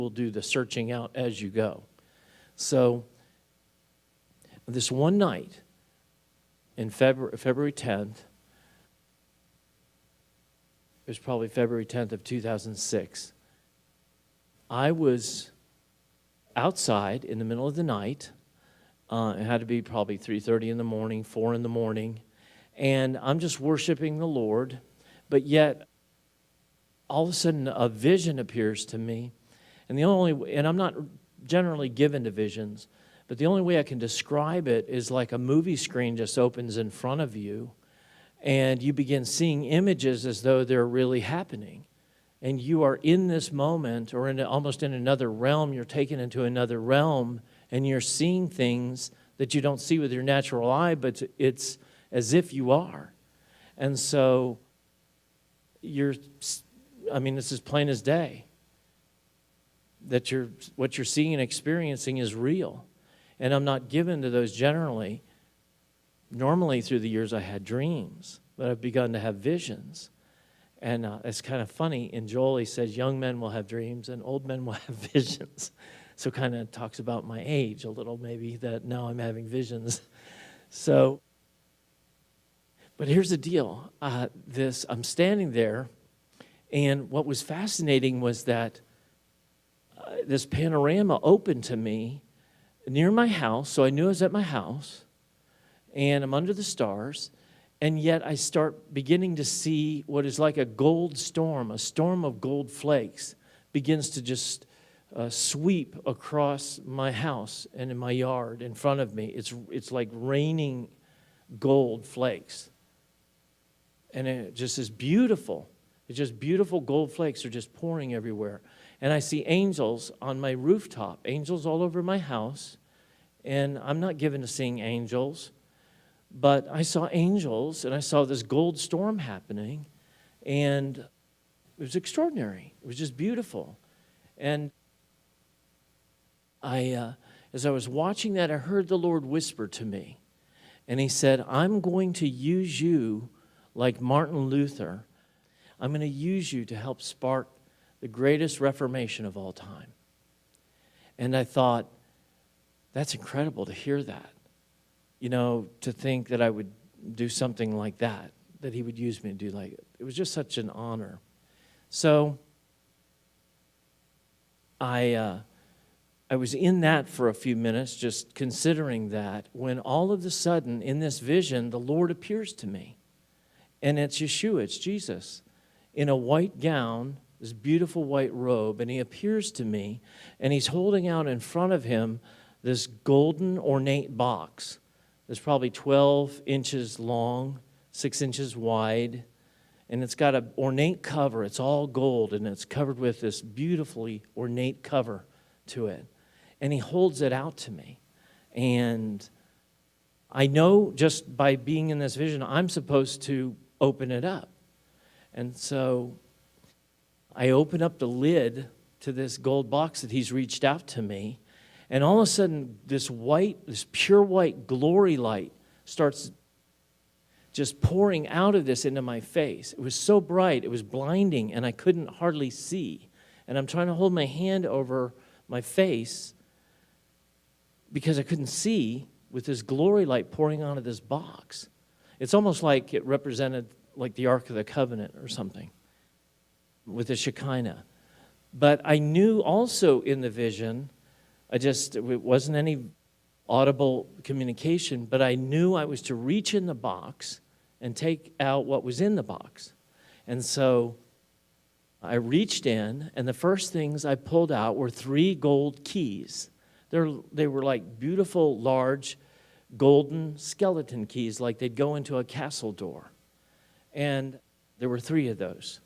will do the searching out as you go. So this one night in February 10th, it was probably February 10th of 2006, I was outside in the middle of the night. It had to be probably 3:30 in the morning, 4 in the morning, and I'm just worshiping the Lord, but yet all of a sudden a vision appears to me, and I'm not generally given to visions, but the only way I can describe it is like a movie screen just opens in front of you, and you begin seeing images as though they're really happening. And you are in this moment, or almost in another realm. You're taken into another realm, and you're seeing things that you don't see with your natural eye, but it's as if you are. And so this is plain as day, that what you're seeing and experiencing is real. And I'm not given to those generally. Normally through the years I had dreams, but I've begun to have visions. And it's kind of funny. In Joel, he says, young men will have dreams and old men will have visions. So kind of talks about my age a little, maybe, that now I'm having visions. So, but here's the deal. I'm standing there, and what was fascinating was that this panorama opened to me near my house. So I knew I was at my house, and I'm under the stars. And yet I start beginning to see what is like a gold storm, a storm of gold flakes begins to just sweep across my house and in my yard in front of me. It's like raining gold flakes. And it just is beautiful. It's just beautiful gold flakes are just pouring everywhere. And I see angels on my rooftop, angels all over my house. And I'm not given to seeing angels. But I saw angels, and I saw this gold storm happening, and it was extraordinary. It was just beautiful. And as I was watching that, I heard the Lord whisper to me, and he said, I'm going to use you like Martin Luther. I'm going to use you to help spark the greatest reformation of all time. And I thought, that's incredible to hear that. To think that I would do something like that he would use me to do like it. It was just such an honor. So I was in that for a few minutes, just considering that, when all of a sudden, in this vision, the Lord appears to me. And it's Yeshua, it's Jesus, in a white gown, this beautiful white robe, and he appears to me, and he's holding out in front of him this golden ornate box. It's probably 12 inches long, 6 inches wide, and it's got an ornate cover. It's all gold, and it's covered with this beautifully ornate cover to it. And he holds it out to me. And I know just by being in this vision, I'm supposed to open it up. And so I open up the lid to this gold box that he's reached out to me. And all of a sudden, this pure white glory light starts just pouring out of this into my face. It was so bright, it was blinding, and I couldn't hardly see. And I'm trying to hold my hand over my face because I couldn't see with this glory light pouring out of this box. It's almost like it represented like the Ark of the Covenant or something with the Shekinah. But I knew also in the vision, it wasn't any audible communication, but I knew I was to reach in the box and take out what was in the box. And so I reached in, and the first things I pulled out were 3 gold keys. They were like beautiful, large, golden skeleton keys, like they'd go into a castle door. And there were 3 of those.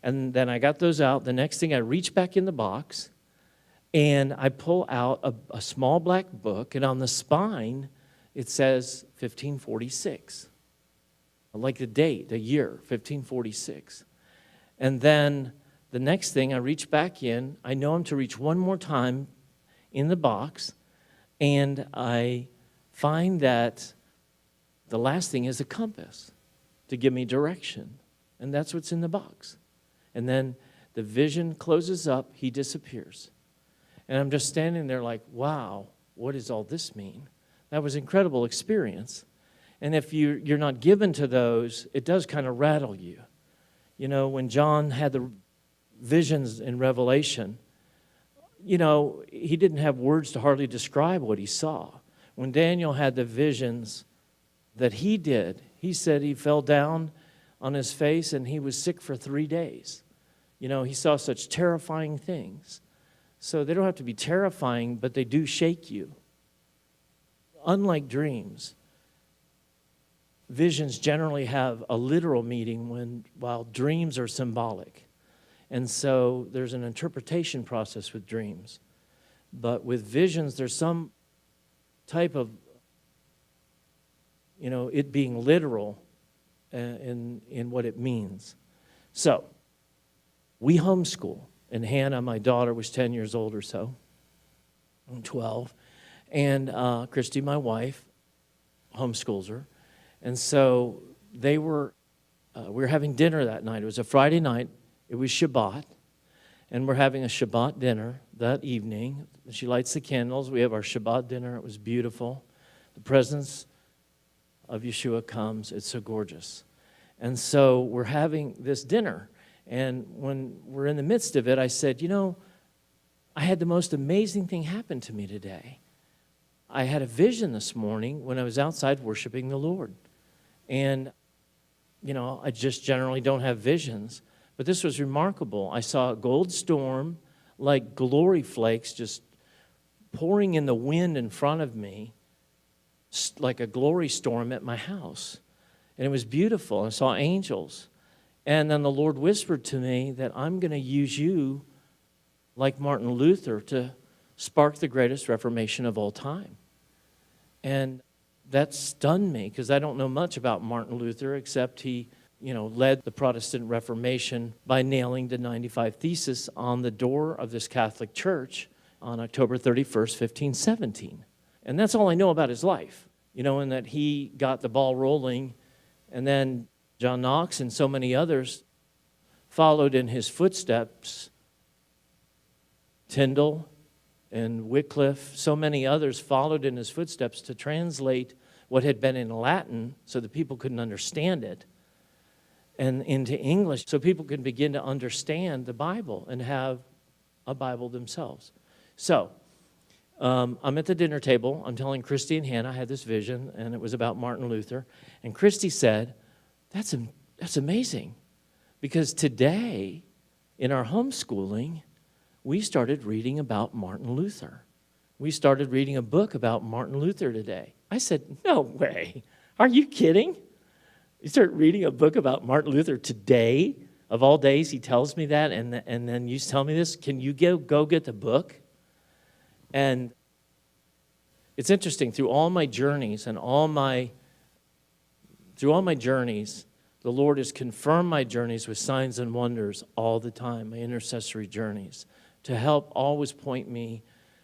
And then I got those out. The next thing, I reached back in the box, and I pull out a small black book, and on the spine, it says 1546. Like the date, the year, 1546. And then the next thing, I reach back in. I know I'm to reach one more time in the box, and I find that the last thing is a compass to give me direction. And that's what's in the box. And then the vision closes up, he disappears. And I'm just standing there like, wow, what does all this mean? That was an incredible experience. And if you're not given to those, it does kind of rattle you. You know, when John had the visions in Revelation, you know, he didn't have words to hardly describe what he saw. When Daniel had the visions that he did, he said he fell down on his face and he was sick for 3 days. You know, he saw such terrifying things. So they don't have to be terrifying, but they do shake you. Unlike dreams, visions generally have a literal meaning while dreams are symbolic. And so there's an interpretation process with dreams. But with visions, there's some type of, you know, it being literal in what it means. So we homeschool. And Hannah, my daughter, was 10 years old or so. I'm 12. And Christy, my wife, homeschools her. And so we were having dinner that night. It was a Friday night. It was Shabbat. And we're having a Shabbat dinner that evening. She lights the candles. We have our Shabbat dinner. It was beautiful. The presence of Yeshua comes. It's so gorgeous. And so we're having this dinner. And when we're in the midst of it, I said, you know, I had the most amazing thing happen to me today. I had a vision this morning when I was outside worshiping the Lord. And, you know, I just generally don't have visions. But this was remarkable. I saw a gold storm, like glory flakes, just pouring in the wind in front of me, like a glory storm at my house. And it was beautiful. I saw angels. And then the Lord whispered to me that I'm going to use you, like Martin Luther, to spark the greatest Reformation of all time. And that stunned me because I don't know much about Martin Luther except he, you know, led the Protestant Reformation by nailing the 95 Thesis on the door of this Catholic church on October 31st, 1517. And that's all I know about his life, you know, and that he got the ball rolling. And then John Knox and so many others followed in his footsteps. Tyndale and Wycliffe, so many others followed in his footsteps to translate what had been in Latin so that people couldn't understand it and into English so people could begin to understand the Bible and have a Bible themselves. So I'm at the dinner table. I'm telling Christy and Hannah I had this vision, and it was about Martin Luther. And Christy said, that's amazing, because today in our homeschooling, we started reading about Martin Luther. We started reading a book about Martin Luther today. I said, no way. Are you kidding? You start reading a book about Martin Luther today? Of all days, he tells me that, and then you tell me this. Can you go get the book? And it's interesting. Through all my journeys, the Lord has confirmed my journeys with signs and wonders all the time, my intercessory journeys, to help always point me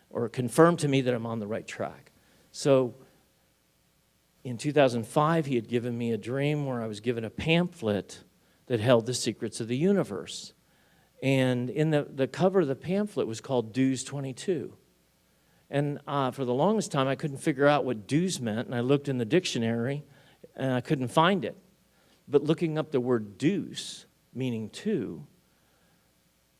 or confirm to me that I'm on the right track. So in 2005, he had given me a dream where I was given a pamphlet that held the secrets of the universe. And in the cover of the pamphlet was called Dues 22. And for the longest time, I couldn't figure out what dues meant, and I looked in the dictionary, and I couldn't find it. But looking up the word deuce, meaning two,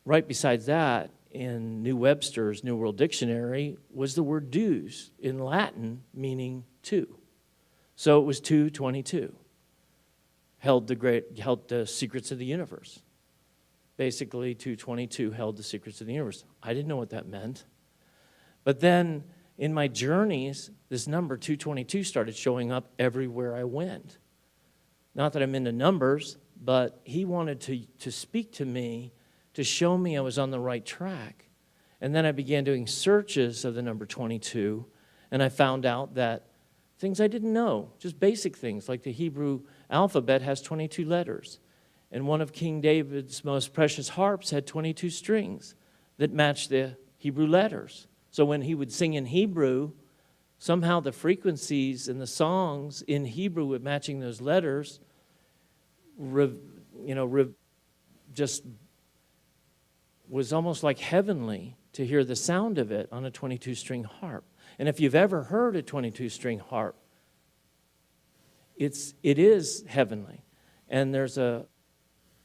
right beside that, in New Webster's New World Dictionary, was the word dues, in Latin, meaning two. So it was 222. Held the secrets of the universe. Basically, 222 held the secrets of the universe. I didn't know what that meant. But then, in my journeys, this number 222 started showing up everywhere I went. Not that I'm into numbers, but he wanted to speak to me, to show me I was on the right track. And then I began doing searches of the number 22, and I found out that things I didn't know, just basic things, like the Hebrew alphabet has 22 letters. And one of King David's most precious harps had 22 strings that matched the Hebrew letters. So when he would sing in Hebrew, somehow the frequencies in the songs in Hebrew with matching those letters just was almost like heavenly to hear the sound of it on a 22-string harp. And if you've ever heard a 22-string harp, it is heavenly. And there's a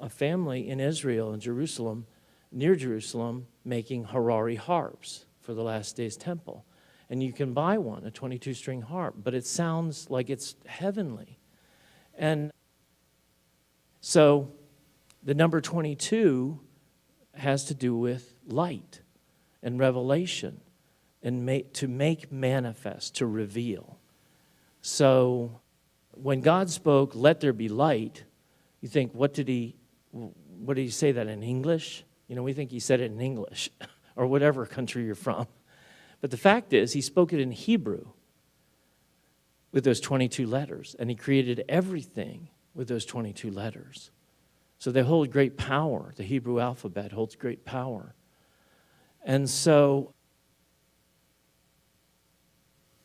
family in Israel, in Jerusalem, near Jerusalem, making Harari harps for the last days temple. And you can buy one, a 22-string harp, but it sounds like it's heavenly. And so the number 22 has to do with light and revelation and to make manifest, to reveal. So when God spoke, "Let there be light," you think, what did he say that in English? You know, we think he said it in English or whatever country you're from. But the fact is, he spoke it in Hebrew with those 22 letters, and he created everything with those 22 letters. So they hold great power. The Hebrew alphabet holds great power. And so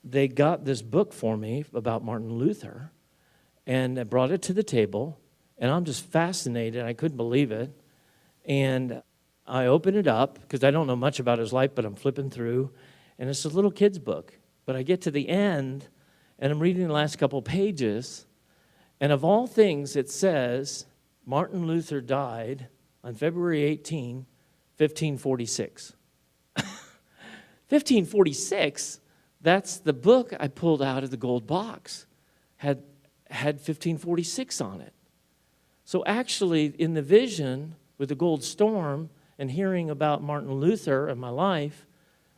they got this book for me about Martin Luther, and I brought it to the table, and I'm just fascinated. I couldn't believe it. And I open it up, because I don't know much about his life, but I'm flipping through, and it's a little kid's book. But I get to the end, and I'm reading the last couple pages, and of all things, it says Martin Luther died on February 18, 1546. 1546? That's the book I pulled out of the gold box. Had 1546 on it. So actually, in the vision with the gold storm and hearing about Martin Luther and my life,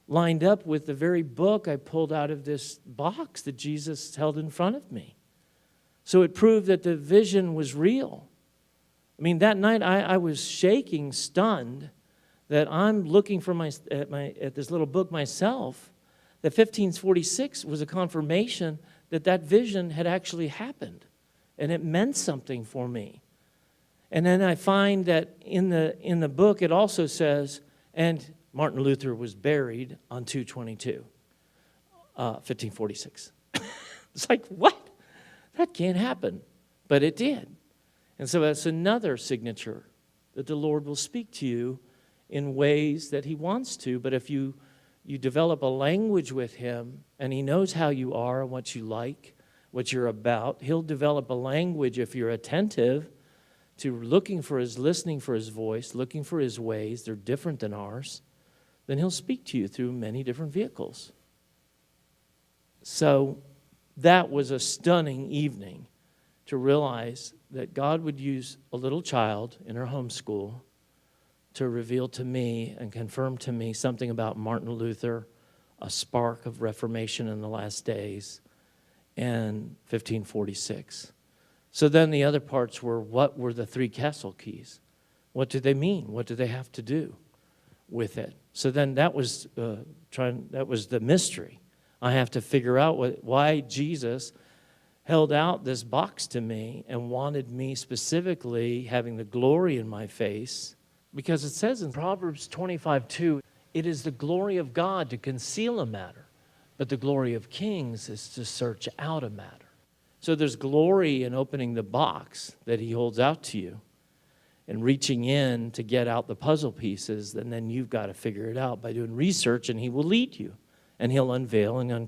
lined up with the very book I pulled out of this box that Jesus held in front of me. So it proved that the vision was real. I mean, that night I was shaking, stunned, that I'm looking for at this little book myself, that 1546 was a confirmation that vision had actually happened, and it meant something for me. And then I find that in the book it also says, and Martin Luther was buried on 2/22, 1546. It's like, what? That can't happen. But it did. And so that's another signature that the Lord will speak to you in ways that he wants to. But if you develop a language with him, and he knows how you are and what you like, what you're about, he'll develop a language if you're attentive to listening for his voice, looking for his ways. They're different than ours. Then he'll speak to you through many different vehicles. So that was a stunning evening to realize that God would use a little child in her homeschool to reveal to me and confirm to me something about Martin Luther, a spark of Reformation in the last days, and 1546. So then the other parts were, what were the three castle keys? What do they mean? What do they have to do with it? So then that was the mystery. I have to figure out why Jesus held out this box to me and wanted me specifically having the glory in my face, because it says in Proverbs 25:2, it is the glory of God to conceal a matter, but the glory of kings is to search out a matter. So there's glory in opening the box that he holds out to you and reaching in to get out the puzzle pieces, and then you've got to figure it out by doing research, and he will lead you, and he'll unveil and uncover